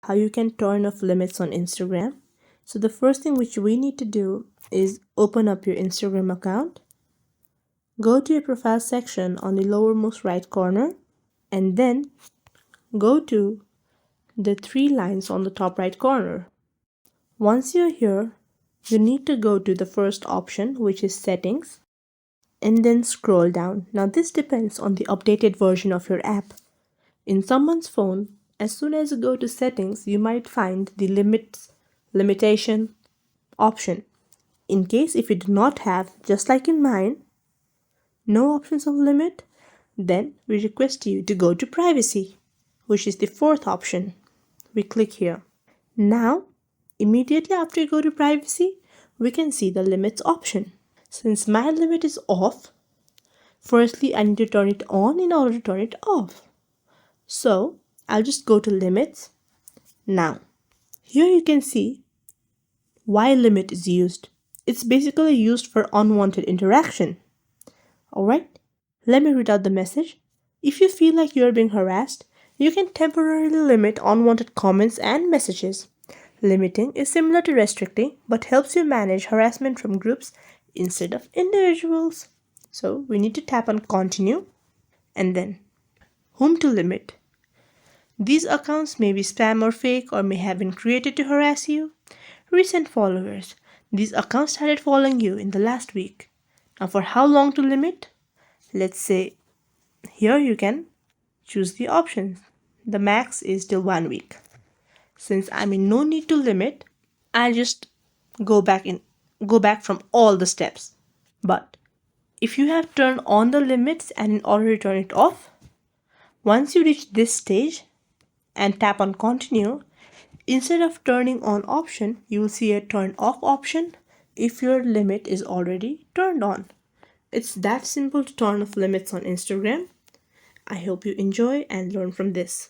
how you can turn off limits on Instagram. So the first thing which we need to do is open up your Instagram account. Go to your profile section on the lowermost right corner and then go to the three lines on the top right corner. Once you're here, you need to go to the first option, which is settings, and then scroll down. Now this depends on the updated version of your app. In someone's phone, as soon as you go to settings, you might find the limitation option. In case if you do not have, just like in mine, no options of limit, then we request you to go to privacy, which is the fourth option. We click here. Now, immediately after you go to privacy, we can see the limits option. Since my limit is off, firstly I need to turn it on in order to turn it off. So I'll just go to limits. Now, here you can see why limit is used. It's basically used for unwanted interaction. Alright, let me read out the message. If you feel like you are being harassed, you can temporarily limit unwanted comments and messages. Limiting is similar to restricting but helps you manage harassment from groups instead of individuals. So we need to tap on continue and then whom to limit. These accounts may be spam or fake or may have been created to harass you. Recent followers. These accounts started following you in the last week. Now for how long to limit? Let's say here you can choose the options. The max is till 1 week. Since I'm in no need to limit, I'll just go back from all the steps. But if you have turned on the limits and in order to turn it off, once you reach this stage and tap on continue, instead of turning on option, you will see a turn off option if your limit is already turned on. It's that simple to turn off limits on Instagram. I hope you enjoy and learn from this.